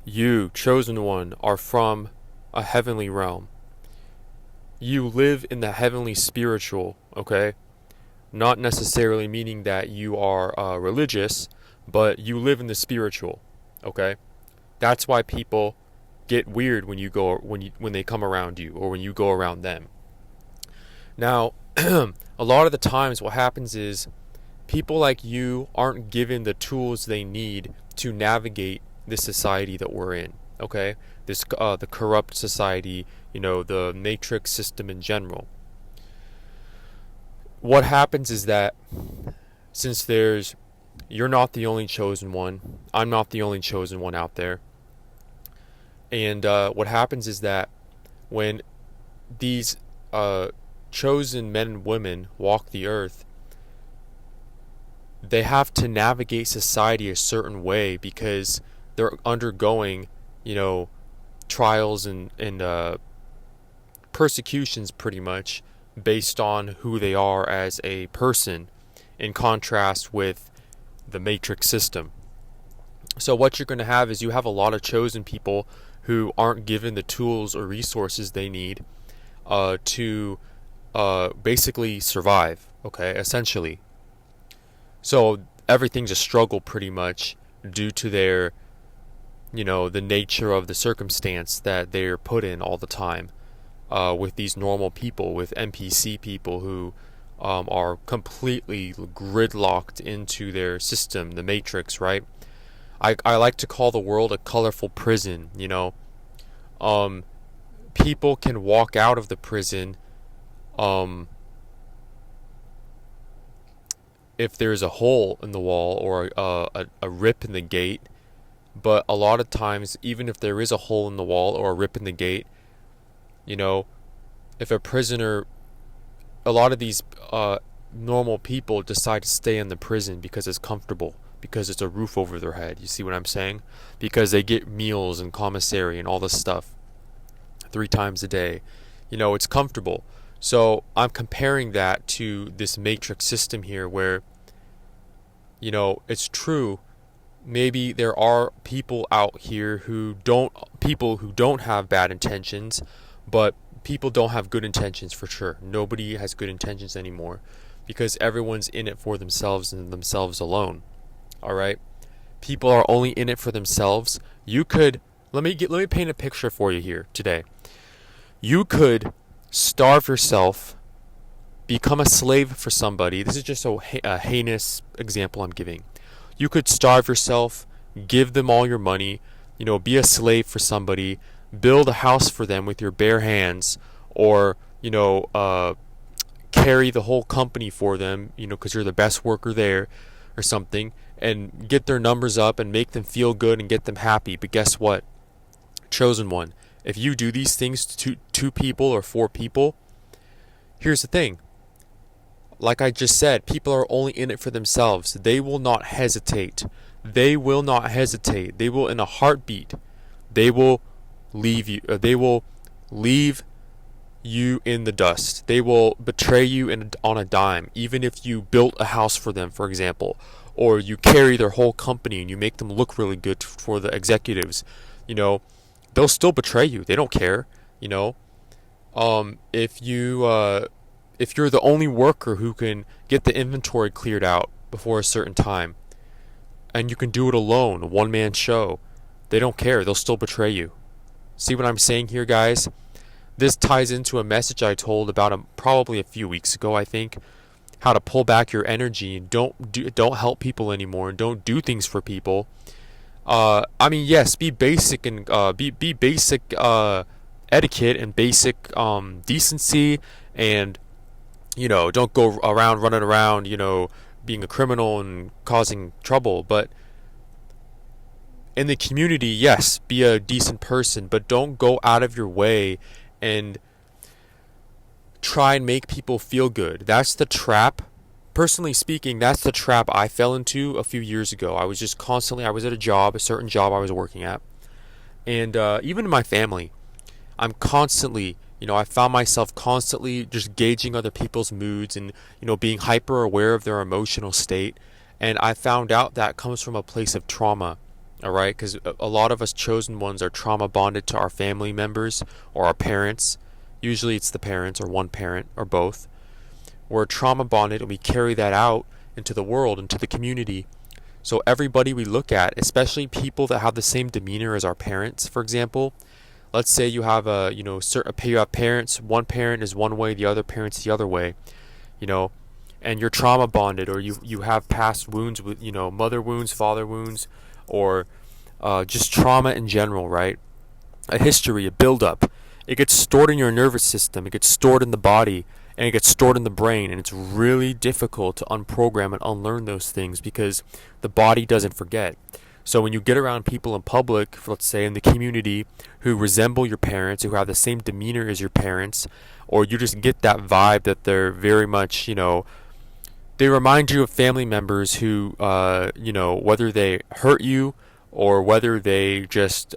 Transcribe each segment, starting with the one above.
You, chosen one, are from a heavenly realm. You live in the heavenly spiritual, okay? Not necessarily meaning that you are religious, but you live in the spiritual, okay? That's why people get weird when they come around you or when you go around them. Now, a lot of the times what happens is people like you aren't given the tools they need to navigate this society that we're in, okay? The corrupt society, the matrix system in general. What happens is that since you're not the only chosen one, I'm not the only chosen one out there. And what happens is that when these chosen men and women walk the earth, they have to navigate society a certain way because they're undergoing, trials and persecutions pretty much based on who they are as a person in contrast with the matrix system. So what you're going to have is you have a lot of chosen people who aren't given the tools or resources they need to basically survive, okay, essentially. So everything's a struggle pretty much due to their, the nature of the circumstance that they're put in all the time with these normal people, with NPC people who are completely gridlocked into their system, the matrix, right? I like to call the world a colorful prison, People can walk out of the prison if there's a hole in the wall or a rip in the gate. But a lot of times, even if there is a hole in the wall or a rip in the gate, if a prisoner, a lot of these normal people decide to stay in the prison because it's comfortable, because it's a roof over their head. You see what I'm saying? Because they get meals and commissary and all this stuff 3 times a day. It's comfortable. So I'm comparing that to this matrix system here where, it's true. Maybe there are people out here who don't have bad intentions, but people don't have good intentions for sure. Nobody has good intentions anymore because everyone's in it for themselves and themselves alone. All right? People are only in it for themselves. Let me paint a picture for you here today. You could starve yourself, become a slave for somebody. This is just a heinous example I'm giving. You could starve yourself, give them all your money, be a slave for somebody, build a house for them with your bare hands, or, carry the whole company for them, because you're the best worker there or something, and get their numbers up and make them feel good and get them happy. But guess what? Chosen one. If you do these things to 2 people or 4 people, here's the thing. Like I just said, people are only in it for themselves. They will not hesitate. They will not hesitate. They will, in a heartbeat, they will leave you. They will leave you in the dust. They will betray you on a dime. Even if you built a house for them, for example, or you carry their whole company and you make them look really good for the executives, they'll still betray you. They don't care. If you're the only worker who can get the inventory cleared out before a certain time, and you can do it alone, a one-man show, they don't care. They'll still betray you. See what I'm saying here, guys? This ties into a message I told about probably a few weeks ago, I think. How to pull back your energy and don't help people anymore and don't do things for people. Yes, be basic and be basic etiquette and basic decency, and don't go around running around, being a criminal and causing trouble. But in the community, yes, be a decent person, but don't go out of your way and try and make people feel good. That's the trap. Personally speaking, that's the trap I fell into a few years ago. I was at a certain job I was working at. And even in my family, I'm constantly, I found myself constantly just gauging other people's moods and, being hyper aware of their emotional state. And I found out that comes from a place of trauma. All right, because a lot of us chosen ones are trauma bonded to our family members or our parents. Usually it's the parents or one parent or both. We're trauma bonded and we carry that out into the world, into the community. So everybody we look at, especially people that have the same demeanor as our parents, for example, let's say you have you have parents, one parent is one way, the other parent's the other way, you know, and you're trauma bonded, or you have past wounds with, mother wounds, father wounds, or just trauma in general, right? A history, a buildup. It gets stored in your nervous system, it gets stored in the body, and it gets stored in the brain, and it's really difficult to unprogram and unlearn those things because the body doesn't forget. So when you get around people in public, let's say in the community, who resemble your parents, who have the same demeanor as your parents, or you just get that vibe that they're very much, they remind you of family members who, whether they hurt you or whether they just,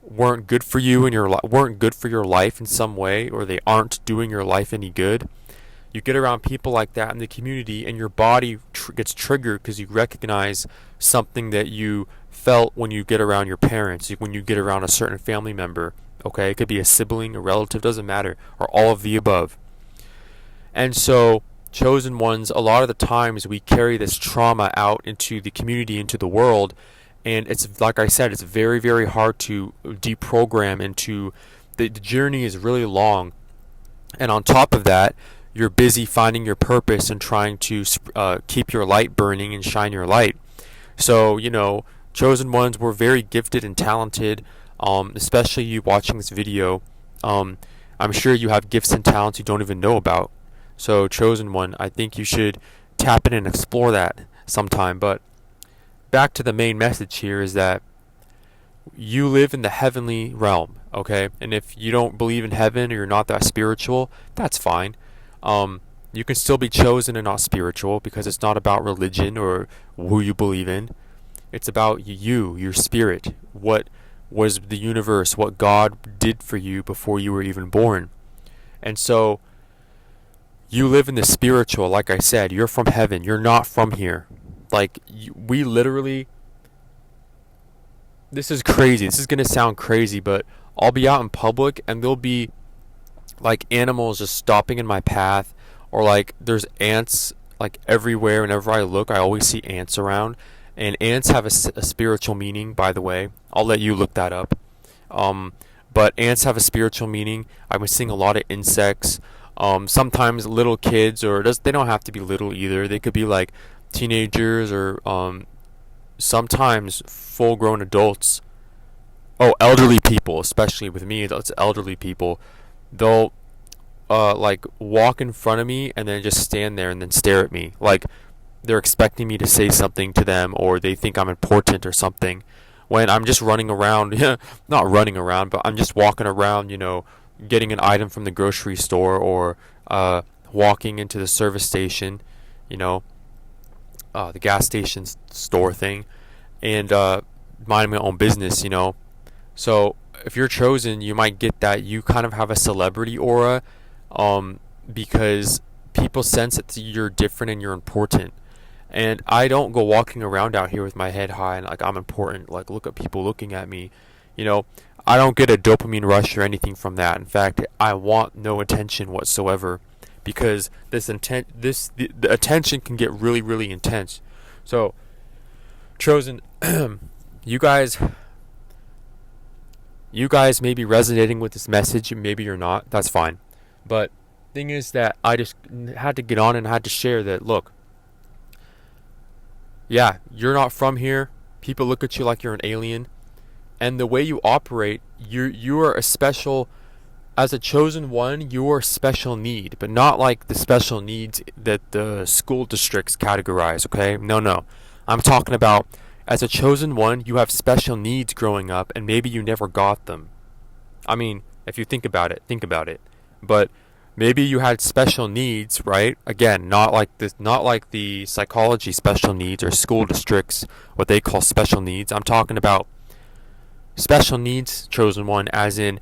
weren't good for you and weren't good for your life in some way, or they aren't doing your life any good. You get around people like that in the community, and your body gets triggered because you recognize something that you felt when you get around your parents, when you get around a certain family member. Okay, it could be a sibling, a relative, doesn't matter, or all of the above. And so, chosen ones, a lot of the times we carry this trauma out into the community, into the world, and it's like I said, it's very, very hard to deprogram into. The journey is really long, and on top of that, you're busy finding your purpose and trying to keep your light burning and shine your light. So, chosen ones were very gifted and talented, especially you watching this video. I'm sure you have gifts and talents you don't even know about. So, chosen one, I think you should tap in and explore that sometime. But back to the main message here is that you live in the heavenly realm, okay? And if you don't believe in heaven or you're not that spiritual, that's fine. You can still be chosen and not spiritual, because it's not about religion or who you believe in. It's about you, your spirit, what was the universe, what God did for you before you were even born. And so you live in the spiritual. Like I said, you're from heaven. You're not from here. Like, we literally, this is crazy. This is going to sound crazy, but I'll be out in public and there'll be like animals just stopping in my path, or like there's ants like everywhere. Whenever I look, I always see ants around, and ants have a spiritual meaning, by the way. I'll let you look that up. But ants have a spiritual meaning. I've been seeing a lot of insects. Sometimes little kids, or they don't have to be little either. They could be like teenagers, or sometimes full-grown adults. Oh, elderly people, especially with me, it's elderly people. They'll like walk in front of me and then just stand there and then stare at me, like they're expecting me to say something to them, or they think I'm important or something, when I'm just running around. Not running around, but I'm just walking around, getting an item from the grocery store, or walking into the service station, the gas station store thing, and minding my own business. So if you're chosen, you might get that you kind of have a celebrity aura, because people sense that you're different and you're important. And I don't go walking around out here with my head high and like I'm important, like look at people looking at me. I don't get a dopamine rush or anything from that. In fact, I want no attention whatsoever, because the attention can get really, really intense. So, chosen, you guys may be resonating with this message, maybe you're not. That's fine. But thing is that I just had to get on and had to share that, look, yeah, you're not from here. People look at you like you're an alien. And the way you operate, you are a special, as a chosen one, you are a special need, but not like the special needs that the school districts categorize, okay? No. I'm talking about, as a chosen one, you have special needs growing up, and maybe you never got them. I mean, if you think about it. But maybe you had special needs, right? Again, not like the psychology special needs or school districts, what they call special needs. I'm talking about special needs, chosen one, as in,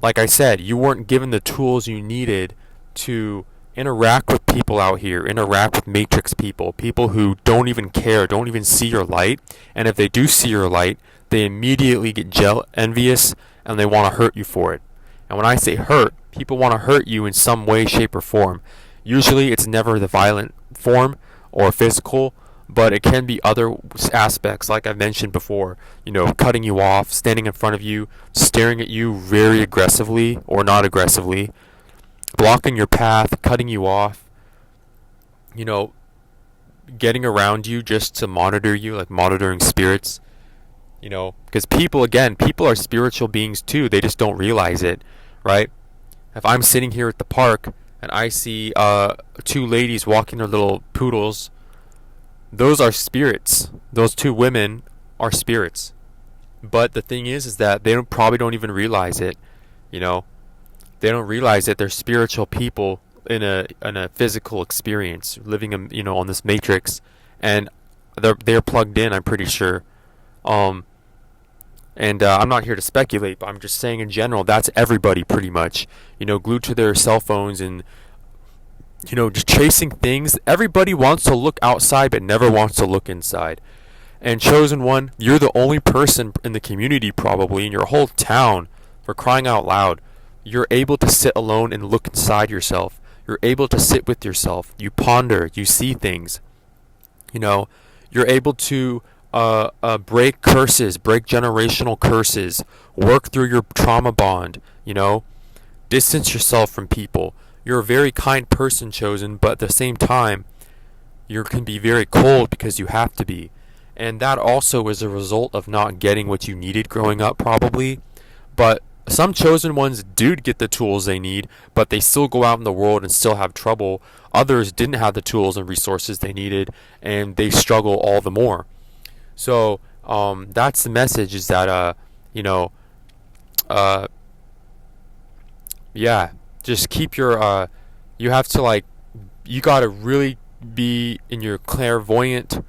like I said, you weren't given the tools you needed to interact with people out here, interact with matrix people, people who don't even care, don't even see your light, and if they do see your light, they immediately get envious, and they want to hurt you for it. And when I say hurt, people want to hurt you in some way, shape, or form. Usually it's never the violent form or physical, but it can be other aspects, like I mentioned before, cutting you off, standing in front of you, staring at you very aggressively or not aggressively, blocking your path, cutting you off, you know, getting around you just to monitor you, like monitoring spirits, because people are spiritual beings too, they just don't realize it, right? If I'm sitting here at the park and I see two ladies walking their little poodles, those are spirits. Those two women are spirits. But the thing is that they probably don't even realize it. They don't realize that they're spiritual people in a physical experience, living on this matrix, and they're plugged in. I'm pretty sure. And I'm not here to speculate, but I'm just saying in general, that's everybody pretty much. Glued to their cell phones and just chasing things. Everybody wants to look outside, but never wants to look inside. And Chosen One, you're the only person in the community, probably in your whole town, for crying out loud. You're able to sit alone and look inside yourself. You're able to sit with yourself. You ponder. You see things. You're able to break curses, break generational curses, work through your trauma bond. Distance yourself from people. You're a very kind person, Chosen, but at the same time, you can be very cold because you have to be. And that also is a result of not getting what you needed growing up, probably. But some Chosen Ones do get the tools they need, but they still go out in the world and still have trouble. Others didn't have the tools and resources they needed, and they struggle all the more. So that's the message, is that, just keep your, you have to, you got to really be in your clairvoyant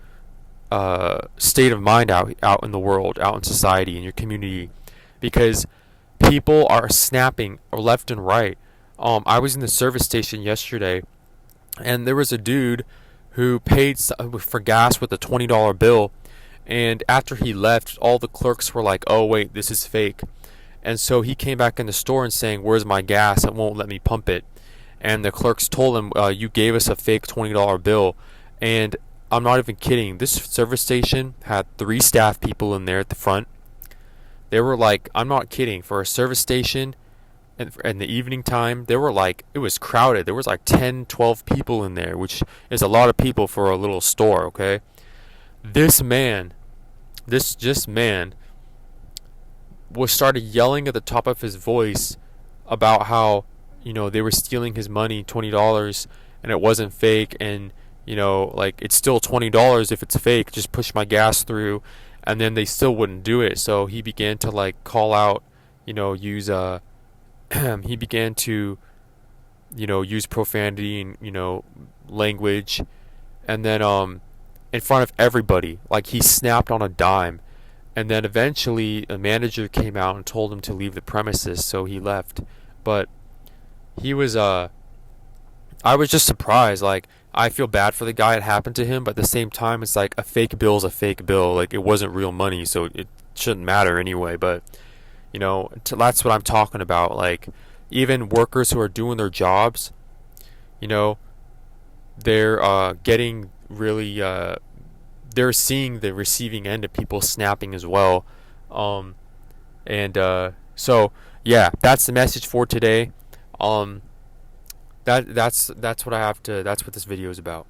state of mind out in the world, out in society, in your community, because people are snapping left and right. I was in the service station yesterday, and there was a dude who paid for gas with a $20 bill, and after he left, all the clerks were like, "Oh wait, this is fake." And so he came back in the store and saying, "Where's my gas? It won't let me pump it." And the clerks told him, "You gave us a fake $20 bill." And I'm not even kidding. This service station had 3 staff people in there at the front. They were like, I'm not kidding, for a service station in the evening time, they were like, it was crowded. There was like 10, 12 people in there, which is a lot of people for a little store, okay? This man started yelling at the top of his voice about how, they were stealing his money, $20, and it wasn't fake, and, it's still $20 if it's fake, just push my gas through, and then they still wouldn't do it. So he began to, call out, use, he began to, use profanity and, language, and then, in front of everybody, he snapped on a dime. And then eventually a manager came out and told him to leave the premises, so he left. But he was, I was just surprised. I feel bad for the guy it happened to him, but at the same time, it's like a fake bill is a fake bill. It wasn't real money, so it shouldn't matter anyway. But, that's what I'm talking about. Even workers who are doing their jobs, they're getting really, they're seeing the receiving end of people snapping as well. So yeah, that's the message for today. That's what I have to, that's what this video is about.